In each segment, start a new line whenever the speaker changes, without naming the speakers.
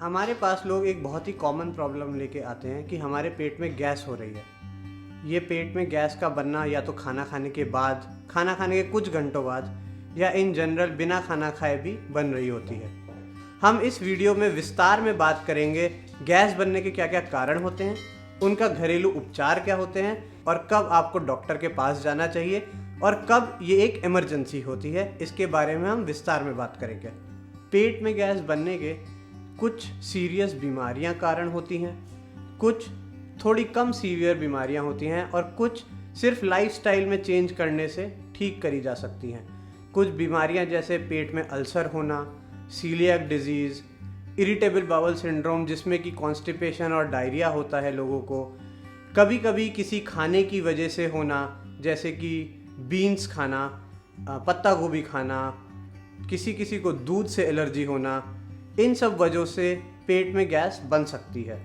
हमारे पास लोग एक बहुत ही कॉमन प्रॉब्लम लेके आते हैं कि हमारे पेट में गैस हो रही है। ये पेट में गैस का बनना या तो खाना खाने के बाद, खाना खाने के कुछ घंटों बाद, या इन जनरल बिना खाना खाए भी बन रही होती है। हम इस वीडियो में विस्तार में बात करेंगे गैस बनने के क्या क्या कारण होते हैं, उनका घरेलू उपचार क्या होते हैं और कब आपको डॉक्टर के पास जाना चाहिए और कब ये एक इमरजेंसी होती है। इसके बारे में हम विस्तार में बात करेंगे। पेट में गैस बनने के कुछ सीरियस बीमारियां कारण होती हैं, कुछ थोड़ी कम सीवियर बीमारियां होती हैं और कुछ सिर्फ लाइफस्टाइल में चेंज करने से ठीक करी जा सकती हैं। कुछ बीमारियां जैसे पेट में अल्सर होना, coeliac disease, irritable bowel syndrome जिसमें कि कॉन्स्टिपेशन और डायरिया होता है लोगों को, कभी कभी किसी खाने की वजह से होना जैसे कि बीन्स खाना, पत्ता गोभी खाना, किसी किसी को दूध से एलर्जी होना, इन सब वजहों से पेट में गैस बन सकती है।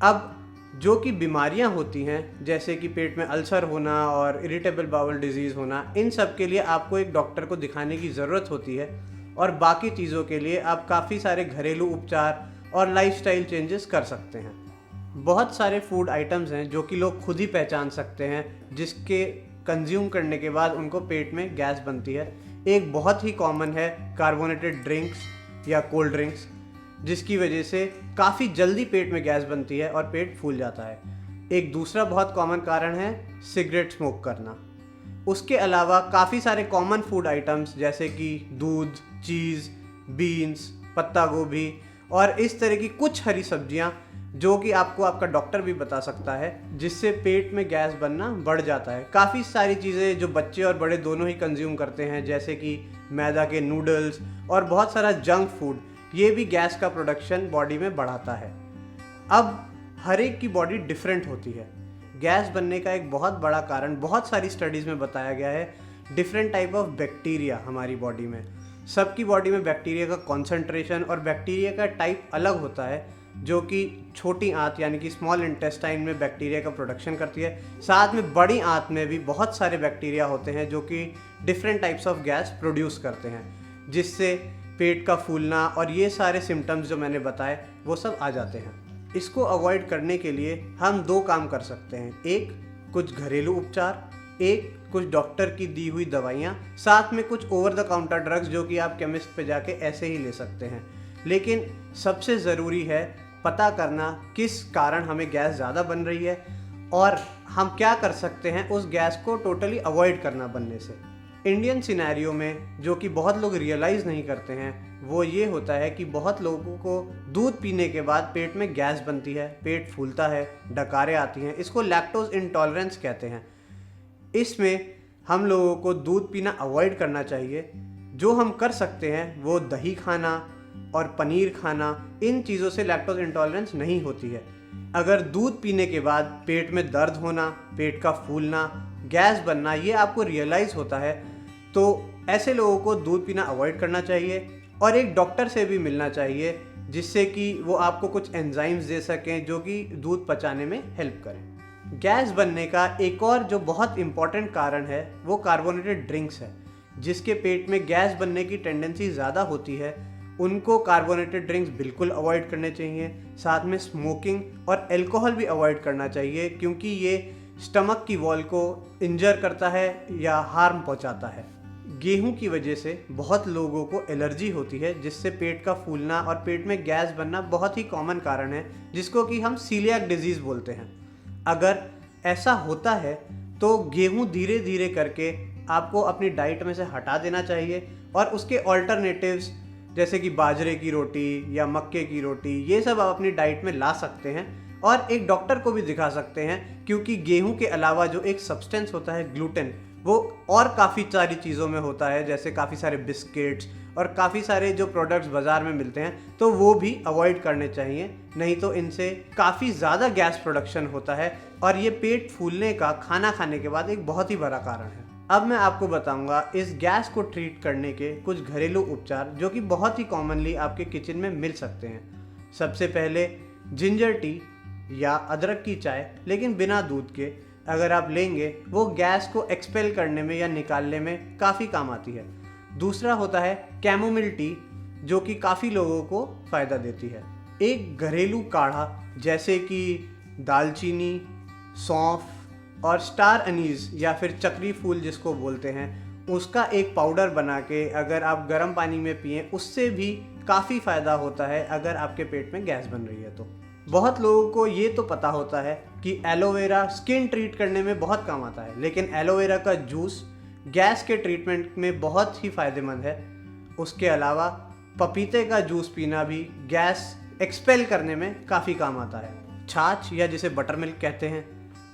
अब जो कि बीमारियां होती हैं जैसे कि पेट में अल्सर होना और इरिटेबल बाउल डिजीज़ होना, इन सब के लिए आपको एक डॉक्टर को दिखाने की ज़रूरत होती है और बाकी चीज़ों के लिए आप काफ़ी सारे घरेलू उपचार और लाइफस्टाइल चेंजेस कर सकते हैं। बहुत सारे फूड आइटम्स हैं जो कि लोग खुद ही पहचान सकते हैं जिसके कंज्यूम करने के बाद उनको पेट में गैस बनती है। एक बहुत ही कॉमन है कार्बोनेटेड ड्रिंक्स या कोल्ड ड्रिंक्स, जिसकी वजह से काफ़ी जल्दी पेट में गैस बनती है और पेट फूल जाता है। एक दूसरा बहुत कॉमन कारण है सिगरेट स्मोक करना। उसके अलावा काफ़ी सारे कॉमन फूड आइटम्स जैसे कि दूध, चीज़, बीन्स, पत्ता गोभी और इस तरह की कुछ हरी सब्जियां जो कि आपको आपका डॉक्टर भी बता सकता है, जिससे पेट में गैस बनना बढ़ जाता है। काफ़ी सारी चीज़ें जो बच्चे और बड़े दोनों ही कंज्यूम करते हैं जैसे कि मैदा के नूडल्स और बहुत सारा जंक फूड, ये भी गैस का प्रोडक्शन बॉडी में बढ़ाता है। अब हर एक की बॉडी डिफरेंट होती है। गैस बनने का एक बहुत बड़ा कारण बहुत सारी स्टडीज़ में बताया गया है डिफरेंट टाइप ऑफ बैक्टीरिया हमारी बॉडी में। सबकी बॉडी में बैक्टीरिया का कॉन्सेंट्रेशन और बैक्टीरिया का टाइप अलग होता है, जो कि छोटी आंत यानी कि स्मॉल इंटेस्टाइन में बैक्टीरिया का प्रोडक्शन करती है। साथ में बड़ी आंत में भी बहुत सारे बैक्टीरिया होते हैं जो कि different types of gas produce करते हैं, जिससे पेट का फूलना और ये सारे सिम्टम्स जो मैंने बताए वो सब आ जाते हैं। इसको अवॉइड करने के लिए हम दो काम कर सकते हैं, एक कुछ घरेलू उपचार, एक कुछ डॉक्टर की दी हुई दवाइयाँ, साथ में कुछ ओवर द काउंटर ड्रग्स जो कि आप केमिस्ट पे जाके ऐसे ही ले सकते हैं। लेकिन सबसे ज़रूरी है पता करना किस कारण हमें गैस ज़्यादा बन रही है और हम क्या कर सकते हैं उस गैस को टोटली अवॉइड करना बनने से। इंडियन सिनेरियो में जो कि बहुत लोग रियलाइज़ नहीं करते हैं वो ये होता है कि बहुत लोगों को दूध पीने के बाद पेट में गैस बनती है, पेट फूलता है, डकारें आती हैं। इसको लैक्टोज इंटॉलरेंस कहते हैं। इसमें हम लोगों को दूध पीना अवॉइड करना चाहिए। जो हम कर सकते हैं वो दही खाना और पनीर खाना, इन चीज़ों से लैक्टोज इंटॉलरेंस नहीं होती है। अगर दूध पीने के बाद पेट में दर्द होना, पेट का फूलना, गैस बनना ये आपको रियलाइज़ होता है तो ऐसे लोगों को दूध पीना अवॉइड करना चाहिए और एक डॉक्टर से भी मिलना चाहिए जिससे कि वो आपको कुछ एंजाइम्स दे सकें जो कि दूध पचाने में हेल्प करें। गैस बनने का एक और जो बहुत इम्पॉर्टेंट कारण है वो कार्बोनेटेड ड्रिंक्स है। जिसके पेट में गैस बनने की टेंडेंसी ज़्यादा होती है उनको कार्बोनेटेड ड्रिंक्स बिल्कुल अवॉइड करने चाहिए। साथ में स्मोकिंग और अल्कोहल भी अवॉइड करना चाहिए क्योंकि ये स्टमक की वॉल को इंजर करता है या हार्म पहुंचाता है। गेहूं की वजह से बहुत लोगों को एलर्जी होती है जिससे पेट का फूलना और पेट में गैस बनना बहुत ही कॉमन कारण है, जिसको कि हम सीलियाक डिजीज़ बोलते हैं। अगर ऐसा होता है तो गेहूं धीरे धीरे करके आपको अपनी डाइट में से हटा देना चाहिए और उसके ऑल्टरनेटिव्स जैसे कि बाजरे की रोटी या मक्के की रोटी ये सब आप अपनी डाइट में ला सकते हैं और एक डॉक्टर को भी दिखा सकते हैं क्योंकि गेहूं के अलावा जो एक सब्सटेंस होता है ग्लूटेन, वो और काफ़ी सारी चीज़ों में होता है, जैसे काफ़ी सारे बिस्किट्स और काफ़ी सारे जो प्रोडक्ट्स बाज़ार में मिलते हैं, तो वो भी अवॉइड करने चाहिए। नहीं तो इनसे काफ़ी ज़्यादा गैस प्रोडक्शन होता है और ये पेट फूलने का खाना खाने के बाद एक बहुत ही बड़ा कारण है। अब मैं आपको बताऊंगा इस गैस को ट्रीट करने के कुछ घरेलू उपचार जो कि बहुत ही कॉमनली आपके किचन में मिल सकते हैं। सबसे पहले जिंजर टी या अदरक की चाय, लेकिन बिना दूध के, अगर आप लेंगे वो गैस को एक्सपेल करने में या निकालने में काफ़ी काम आती है। दूसरा होता है कैमोमिल टी, जो कि काफ़ी लोगों को फ़ायदा देती है। एक घरेलू काढ़ा जैसे कि दालचीनी, सौंफ और स्टार अनीस या फिर चक्री फूल जिसको बोलते हैं, उसका एक पाउडर बना के अगर आप गर्म पानी में पिएं, उससे भी काफ़ी फ़ायदा होता है अगर आपके पेट में गैस बन रही है तो। बहुत लोगों को ये तो पता होता है कि एलोवेरा स्किन ट्रीट करने में बहुत काम आता है, लेकिन एलोवेरा का जूस गैस के ट्रीटमेंट में बहुत ही फ़ायदेमंद है। उसके अलावा पपीते का जूस पीना भी गैस एक्सपेल करने में काफ़ी काम आता है। छाछ या जिसे बटर मिल्क कहते हैं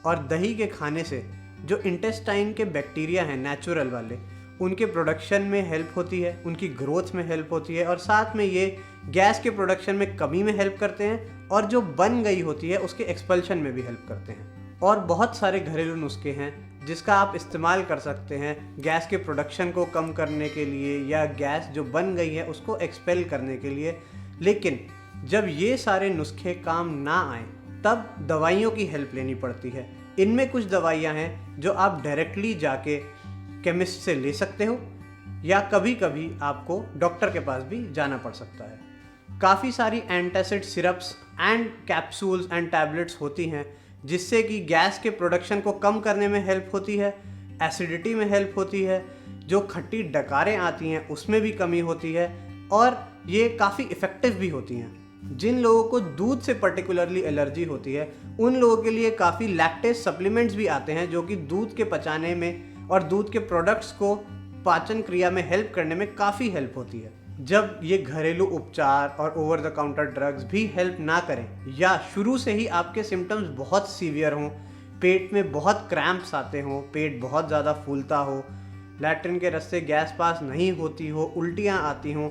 और दही के खाने से जो इंटेस्टाइन के बैक्टीरिया हैं नेचुरल वाले, उनके प्रोडक्शन में हेल्प होती है, उनकी ग्रोथ में हेल्प होती है और साथ में ये गैस के प्रोडक्शन में कमी में हेल्प करते हैं और जो बन गई होती है उसके एक्सपल्शन में भी हेल्प करते हैं। और बहुत सारे घरेलू नुस्खे हैं जिसका आप इस्तेमाल कर सकते हैं गैस के प्रोडक्शन को कम करने के लिए या गैस जो बन गई है उसको एक्सपेल करने के लिए। लेकिन जब ये सारे नुस्खे काम ना आए तब दवाइयों की हेल्प लेनी पड़ती है। इनमें कुछ दवाइयाँ हैं जो आप डायरेक्टली जाके केमिस्ट से ले सकते हो या कभी कभी आपको डॉक्टर के पास भी जाना पड़ सकता है। काफ़ी सारी antacid syrups and capsules and tablets होती हैं जिससे कि गैस के प्रोडक्शन को कम करने में हेल्प होती है, एसिडिटी में हेल्प होती है, जो खट्टी डकारें आती हैं उसमें भी कमी होती है और ये काफ़ी इफ़ेक्टिव भी होती हैं। जिन लोगों को दूध से पर्टिकुलरली एलर्जी होती है उन लोगों के लिए काफ़ी लैक्टेज सप्लीमेंट्स भी आते हैं जो कि दूध के पचाने में और दूध के प्रोडक्ट्स को पाचन क्रिया में हेल्प करने में काफ़ी हेल्प होती है। जब ये घरेलू उपचार और ओवर द काउंटर ड्रग्स भी हेल्प ना करें या शुरू से ही आपके सिम्टम्स बहुत सीवियर हों, पेट में बहुत क्रैम्प्स आते हों, पेट बहुत ज़्यादा फूलता हो, लैट्रिन के रास्ते गैस पास नहीं होती हो, उल्टियाँ आती हों,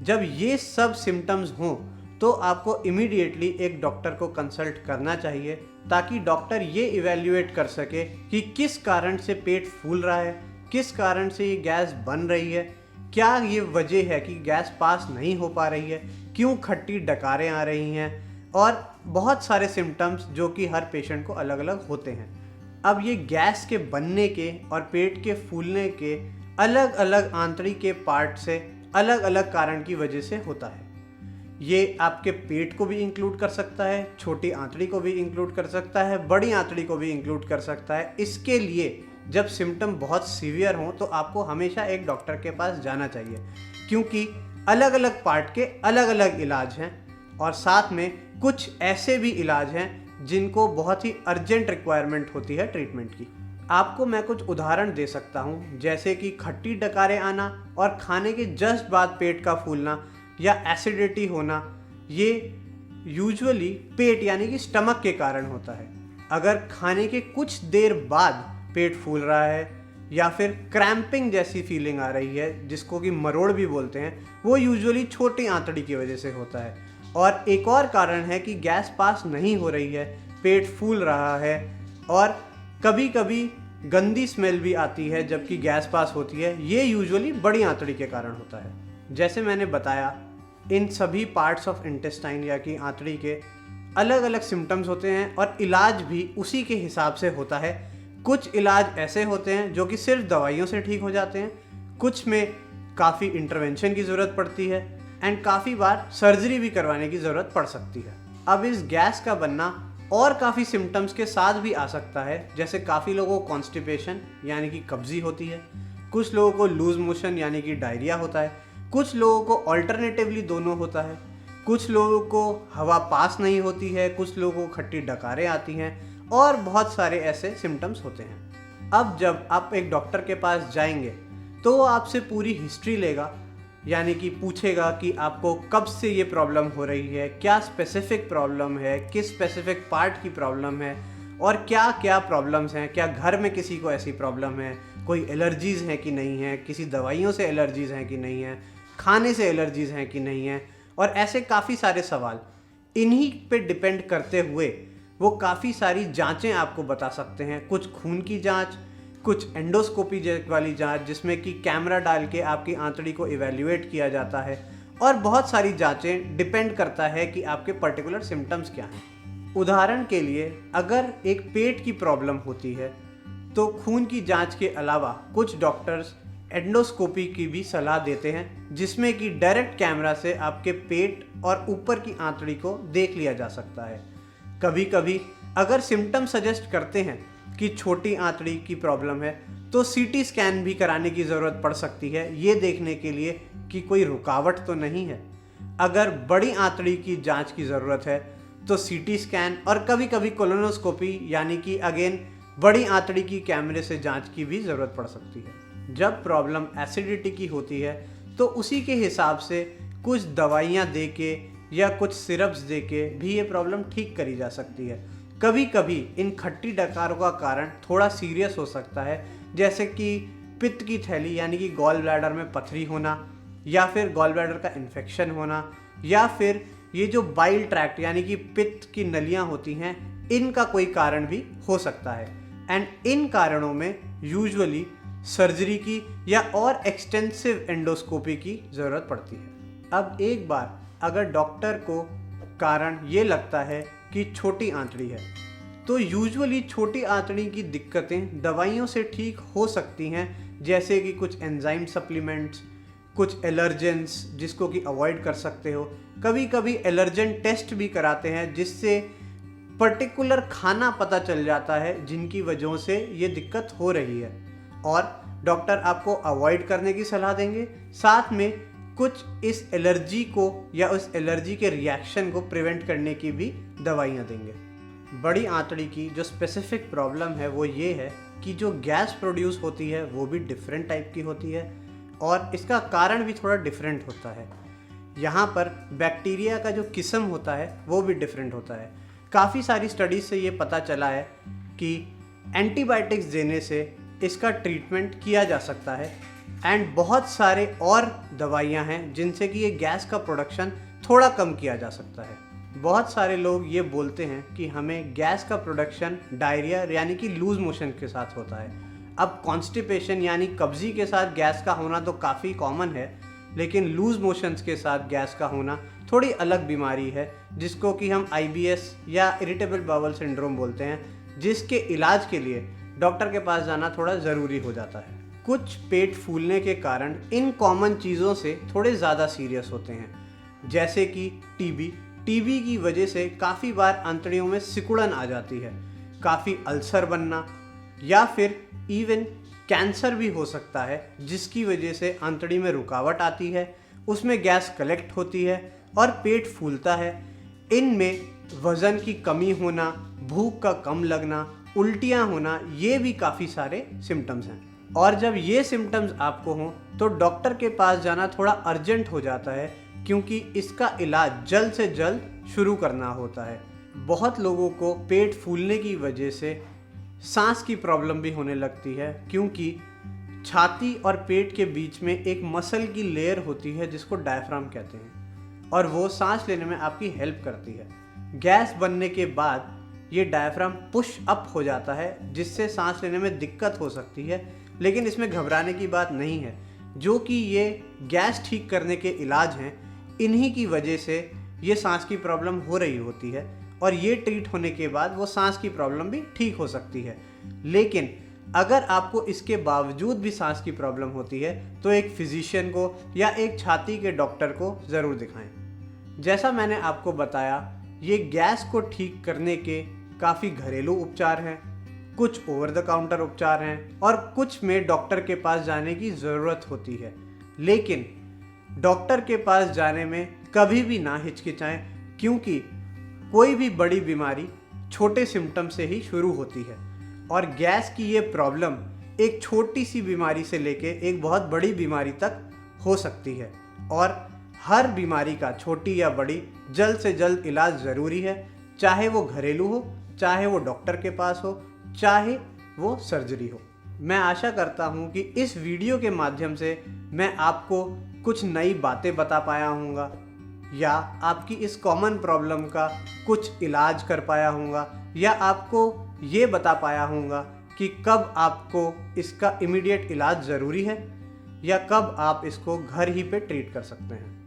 जब ये सब सिम्टम्स हों तो आपको इमीडिएटली एक डॉक्टर को कंसल्ट करना चाहिए ताकि डॉक्टर ये इवैल्यूएट कर सके कि किस कारण से पेट फूल रहा है, किस कारण से ये गैस बन रही है, क्या ये वजह है कि गैस पास नहीं हो पा रही है, क्यों खट्टी डकारें आ रही हैं और बहुत सारे सिम्टम्स जो कि हर पेशेंट को अलग अलग होते हैं। अब ये गैस के बनने के और पेट के फूलने के अलग अलग आंतड़िक के पार्ट से अलग अलग कारण की वजह से होता है। ये आपके पेट को भी इंक्लूड कर सकता है, छोटी आंतड़ी को भी इंक्लूड कर सकता है, बड़ी आंतड़ी को भी इंक्लूड कर सकता है। इसके लिए जब सिम्टम बहुत सीवियर हों तो आपको हमेशा एक डॉक्टर के पास जाना चाहिए क्योंकि अलग अलग पार्ट के अलग अलग इलाज हैं और साथ में कुछ ऐसे भी इलाज हैं जिनको बहुत ही अर्जेंट रिक्वायरमेंट होती है ट्रीटमेंट की। आपको मैं कुछ उदाहरण दे सकता हूँ, जैसे कि खट्टी डकारें आना और खाने के जस्ट बाद पेट का फूलना या एसिडिटी होना, ये यूजुअली पेट यानी कि स्टमक के कारण होता है। अगर खाने के कुछ देर बाद पेट फूल रहा है या फिर क्रैम्पिंग जैसी फीलिंग आ रही है जिसको कि मरोड़ भी बोलते हैं, वो यूजुअली छोटी आंतड़ी की वजह से होता है। और एक और कारण है कि गैस पास नहीं हो रही है, पेट फूल रहा है और कभी कभी गंदी स्मेल भी आती है जबकि गैस पास होती है। ये यूजुअली बड़ी आंतड़ी के कारण होता है। जैसे मैंने बताया, इन सभी पार्ट्स ऑफ इंटेस्टाइन या कि आंतड़ी के अलग अलग सिम्टम्स होते हैं और इलाज भी उसी के हिसाब से होता है। कुछ इलाज ऐसे होते हैं जो कि सिर्फ दवाइयों से ठीक हो जाते हैं, कुछ में काफ़ी इंटरवेंशन की ज़रूरत पड़ती है एंड काफ़ी बार सर्जरी भी करवाने की ज़रूरत पड़ सकती है। अब इस गैस का बनना और काफ़ी सिम्टम्स के साथ भी आ सकता है, जैसे काफ़ी लोगों को कॉन्स्टिपेशन यानी कि कब्जी होती है, कुछ लोगों को लूज मोशन यानी कि डायरिया होता है, कुछ लोगों को ऑल्टरनेटिवली दोनों होता है, कुछ लोगों को हवा पास नहीं होती है, कुछ लोगों को खट्टी डकारें आती हैं और बहुत सारे ऐसे सिम्टम्स होते हैं। अब जब आप एक डॉक्टर के पास जाएंगे तो वो आपसे पूरी हिस्ट्री लेगा, यानी कि पूछेगा कि आपको कब से ये प्रॉब्लम हो रही है, क्या स्पेसिफिक प्रॉब्लम है, किस स्पेसिफिक पार्ट की प्रॉब्लम है और क्या क्या प्रॉब्लम्स हैं, क्या घर में किसी को ऐसी प्रॉब्लम है, कोई एलर्जीज़ हैं कि नहीं है, किसी दवाइयों से एलर्जीज़ हैं कि नहीं है, खाने से एलर्जीज़ हैं कि नहीं है, और ऐसे काफ़ी सारे सवाल। इन्हीं पे डिपेंड करते हुए वो काफ़ी सारी जांचें आपको बता सकते हैं, कुछ खून की जांच, कुछ एंडोस्कोपी वाली जांच जिसमें कि कैमरा डाल के आपकी आंतड़ी को इवैल्यूएट किया जाता है, और बहुत सारी जांचें। डिपेंड करता है कि आपके पर्टिकुलर सिम्टम्स क्या हैं। उदाहरण के लिए अगर एक पेट की प्रॉब्लम होती है तो खून की जांच के अलावा कुछ डॉक्टर्स एंडोस्कोपी की भी सलाह देते हैं, जिसमें कि डायरेक्ट कैमरा से आपके पेट और ऊपर की आंतड़ी को देख लिया जा सकता है। कभी कभी अगर सिम्टम सजेस्ट करते हैं कि छोटी आंतड़ी की प्रॉब्लम है तो सीटी स्कैन भी कराने की ज़रूरत पड़ सकती है, ये देखने के लिए कि कोई रुकावट तो नहीं है। अगर बड़ी आंतड़ी की जांच की ज़रूरत है तो सीटी स्कैन और कभी कभी कोलोनोस्कोपी यानी कि अगेन बड़ी आंतड़ी की कैमरे से जांच की भी ज़रूरत पड़ सकती है। जब प्रॉब्लम एसिडिटी की होती है तो उसी के हिसाब से कुछ दवाइयाँ दे के या कुछ सिरप्स दे के भी ये प्रॉब्लम ठीक करी जा सकती है। कभी कभी इन खट्टी डकारों का कारण थोड़ा सीरियस हो सकता है, जैसे कि पित्त की थैली यानी कि गॉल ब्लैडर में पथरी होना, या फिर गॉल ब्लैडर का इन्फेक्शन होना, या फिर ये जो बाइल ट्रैक्ट यानी कि पित्त की नलियाँ होती हैं, इनका कोई कारण भी हो सकता है। एंड इन कारणों में यूजुअली सर्जरी की या और एक्सटेंसिव एंडोस्कोपी की ज़रूरत पड़ती है। अब एक बार अगर डॉक्टर को कारण ये लगता है कि छोटी आंतड़ी है, तो यूजुअली छोटी आंतड़ी की दिक्कतें दवाइयों से ठीक हो सकती हैं, जैसे कि कुछ एंजाइम सप्लीमेंट्स, कुछ एलर्जेंस जिसको कि अवॉइड कर सकते हो। कभी कभी एलर्जन टेस्ट भी कराते हैं, जिससे पर्टिकुलर खाना पता चल जाता है जिनकी वजहों से ये दिक्कत हो रही है, और डॉक्टर आपको अवॉइड करने की सलाह देंगे। साथ में कुछ इस एलर्जी को या उस एलर्जी के रिएक्शन को प्रिवेंट करने की भी दवाइयाँ देंगे। बड़ी आंतड़ी की जो स्पेसिफिक प्रॉब्लम है वो ये है कि जो गैस प्रोड्यूस होती है वो भी डिफरेंट टाइप की होती है, और इसका कारण भी थोड़ा डिफरेंट होता है। यहाँ पर बैक्टीरिया का जो किस्म होता है वो भी डिफरेंट होता है। काफ़ी सारी स्टडीज से ये पता चला है कि एंटीबायोटिक्स देने से इसका ट्रीटमेंट किया जा सकता है, एंड बहुत सारे और दवाइयाँ हैं जिनसे कि ये गैस का प्रोडक्शन थोड़ा कम किया जा सकता है। बहुत सारे लोग ये बोलते हैं कि हमें गैस का प्रोडक्शन डायरिया यानी कि लूज मोशन के साथ होता है। अब कॉन्स्टिपेशन यानी कब्जी के साथ गैस का होना तो काफ़ी कॉमन है, लेकिन लूज मोशंस के साथ गैस का होना थोड़ी अलग बीमारी है, जिसको कि हम IBS या इरिटेबल बाउल सिंड्रोम बोलते हैं, जिसके इलाज के लिए डॉक्टर के पास जाना थोड़ा ज़रूरी हो जाता है। कुछ पेट फूलने के कारण इन कॉमन चीज़ों से थोड़े ज़्यादा सीरियस होते हैं, जैसे कि टीबी की वजह से काफ़ी बार आंतड़ियों में सिकुड़न आ जाती है, काफ़ी अल्सर बनना, या फिर इवन कैंसर भी हो सकता है, जिसकी वजह से आंतड़ी में रुकावट आती है, उसमें गैस कलेक्ट होती है और पेट फूलता है। इनमें वज़न की कमी होना, भूख का कम लगना, उल्टियाँ होना, ये भी काफ़ी सारे सिम्टम्स हैं। और जब ये सिम्टम्स आपको हों तो डॉक्टर के पास जाना थोड़ा अर्जेंट हो जाता है, क्योंकि इसका इलाज जल्द से जल्द शुरू करना होता है। बहुत लोगों को पेट फूलने की वजह से सांस की प्रॉब्लम भी होने लगती है, क्योंकि छाती और पेट के बीच में एक मसल की लेयर होती है जिसको डायफ्राम कहते हैं, और वो सांस लेने में आपकी हेल्प करती है। गैस बनने के बाद ये डायफ्राम पुश अप हो जाता है, जिससे सांस लेने में दिक्कत हो सकती है, लेकिन इसमें घबराने की बात नहीं है। जो कि ये गैस ठीक करने के इलाज हैं, इन्हीं की वजह से ये सांस की प्रॉब्लम हो रही होती है, और ये ट्रीट होने के बाद वो सांस की प्रॉब्लम भी ठीक हो सकती है। लेकिन अगर आपको इसके बावजूद भी सांस की प्रॉब्लम होती है तो एक फिजिशियन को या एक छाती के डॉक्टर को ज़रूर दिखाएं। जैसा मैंने आपको बताया, ये गैस को ठीक करने के काफ़ी घरेलू उपचार हैं, कुछ ओवर द काउंटर उपचार हैं, और कुछ में डॉक्टर के पास जाने की ज़रूरत होती है। लेकिन डॉक्टर के पास जाने में कभी भी ना हिचकिचाएं, क्योंकि कोई भी बड़ी बीमारी छोटे सिम्टम से ही शुरू होती है, और गैस की ये प्रॉब्लम एक छोटी सी बीमारी से लेके एक बहुत बड़ी बीमारी तक हो सकती है, और हर बीमारी का छोटी या बड़ी जल्द से जल्द इलाज ज़रूरी है, चाहे वो घरेलू हो, चाहे वो डॉक्टर के पास हो, चाहे वो सर्जरी हो। मैं आशा करता हूँ कि इस वीडियो के माध्यम से मैं आपको कुछ नई बातें बता पाया हूँगा, या आपकी इस कॉमन प्रॉब्लम का कुछ इलाज कर पाया हूँगा, या आपको ये बता पाया हूँगा कि कब आपको इसका इमीडिएट इलाज ज़रूरी है, या कब आप इसको घर ही पे ट्रीट कर सकते हैं।